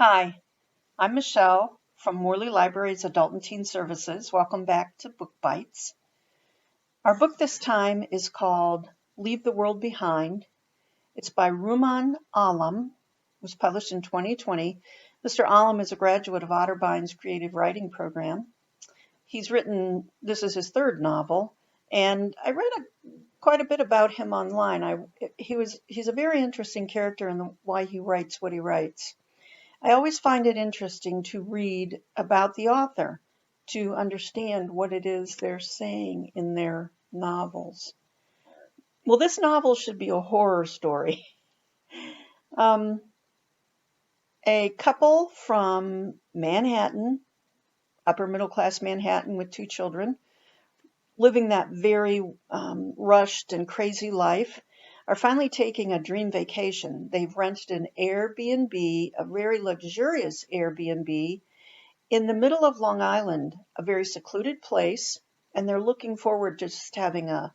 Hi, I'm Michelle from Morley Library's Adult and Teen Services. Welcome back to Book Bites. Our book this time is called Leave the World Behind. It's by Rumaan Alam. It was published in 2020. Mr. Alam is a graduate of Otterbine's creative writing program. This is his third novel, and I read quite a bit about him online. He's a very interesting character in why he writes what he writes. I always find it interesting to read about the author to understand what it is they're saying in their novels. Well, this novel should be a horror story. Um, a couple from Manhattan, upper middle class Manhattan with two children, living that very rushed and crazy life, are finally taking a dream vacation. They've rented an Airbnb, a very luxurious Airbnb, in the middle of Long Island, a very secluded place, and they're looking forward to just having a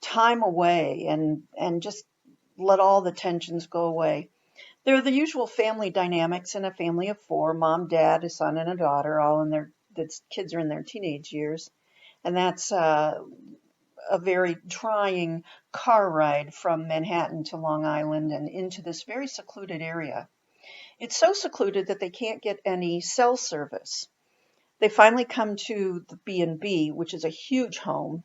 time away and just let all the tensions go away. There are the usual family dynamics in a family of four: mom, dad, a son, and a daughter, the kids are in their teenage years, and that's a very trying car ride from Manhattan to Long Island and into this very secluded area. It's so secluded that they can't get any cell service. They finally come to the B&B, which is a huge home,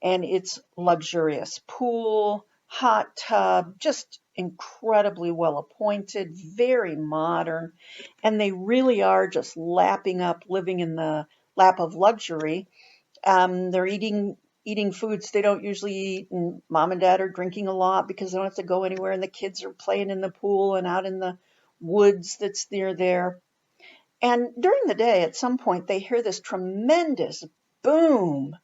and it's luxurious. Pool, hot tub, just incredibly well appointed, very modern, and they really are just lapping up, living in the lap of luxury. They're eating foods they don't usually eat, and mom and dad are drinking a lot because they don't have to go anywhere, and the kids are playing in the pool and out in the woods that's near there. And during the day, at some point, they hear this tremendous boom,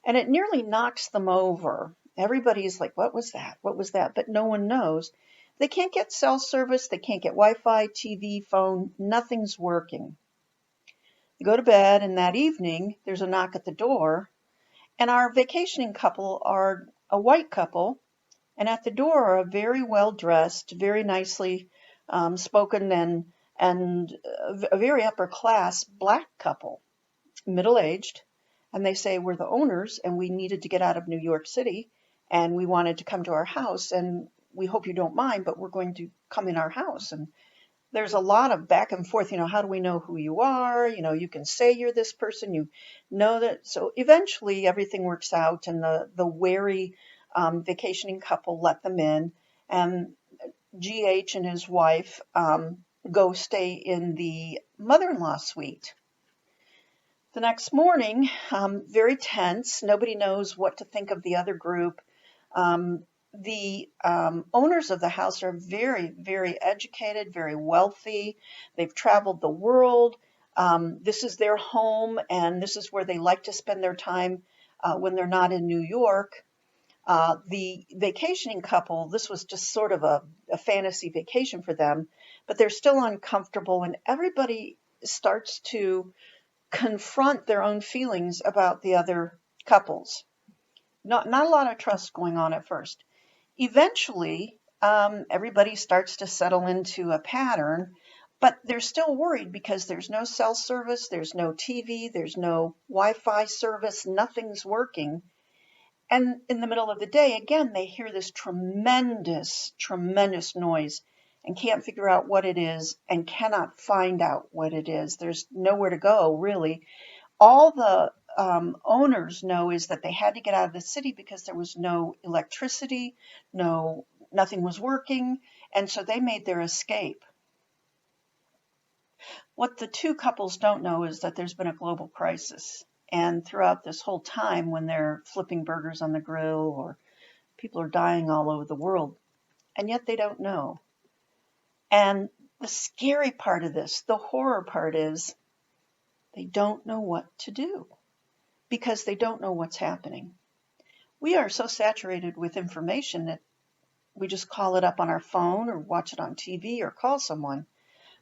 and it nearly knocks them over. Everybody's like, what was that? What was that? But no one knows. They can't get cell service, they can't get Wi-Fi, TV, phone, nothing's working. They go to bed, and that evening, there's a knock at the door, and our vacationing couple are a white couple, and at the door are a very well-dressed, very nicely spoken and a very upper class black couple, middle-aged, and they say, we're the owners and we needed to get out of New York City and we wanted to come to our house, and we hope you don't mind, but we're going to come in our house. And there's a lot of back and forth, how do we know who you are? You can say you're this person, you know that. So eventually everything works out, and the wary vacationing couple let them in, and GH and his wife go stay in the mother-in-law suite. The next morning, very tense. Nobody knows what to think of the other group. The owners of the house are very, very educated, very wealthy. They've traveled the world. This is their home, and this is where they like to spend their time when they're not in New York. The vacationing couple, this was just sort of a fantasy vacation for them, but they're still uncomfortable, and everybody starts to confront their own feelings about the other couples. Not a lot of trust going on at first. Eventually, everybody starts to settle into a pattern, but they're still worried because there's no cell service, there's no TV, there's no Wi-Fi service, nothing's working. And in the middle of the day, again, they hear this tremendous, tremendous noise and can't figure out what it is and cannot find out what it is. There's nowhere to go, really. All the owners know is that they had to get out of the city because there was no electricity, nothing was working, and so they made their escape. What the two couples don't know is that there's been a global crisis. And throughout this whole time, when they're flipping burgers on the grill or people are dying all over the world, and yet they don't know. And the scary part of this, the horror part, is they don't know what to do because they don't know what's happening. We are so saturated with information that we just call it up on our phone or watch it on TV or call someone.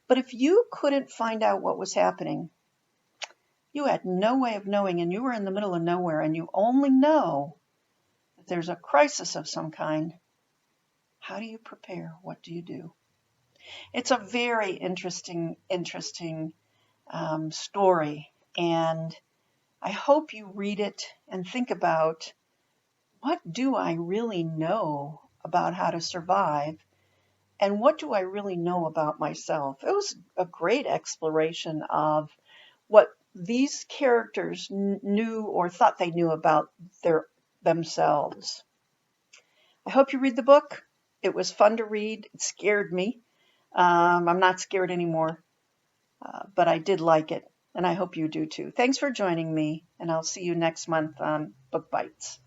But if you couldn't find out what was happening, you had no way of knowing, and you were in the middle of nowhere, and you only know that there's a crisis of some kind, how do you prepare? What do you do? It's a very interesting story, and I hope you read it and think about, what do I really know about how to survive, and what do I really know about myself? It was a great exploration of what these characters knew or thought they knew about themselves. I hope you read the book. It was fun to read. It scared me. I'm not scared anymore, but I did like it, and I hope you do too. Thanks for joining me, and I'll see you next month on Book Bites.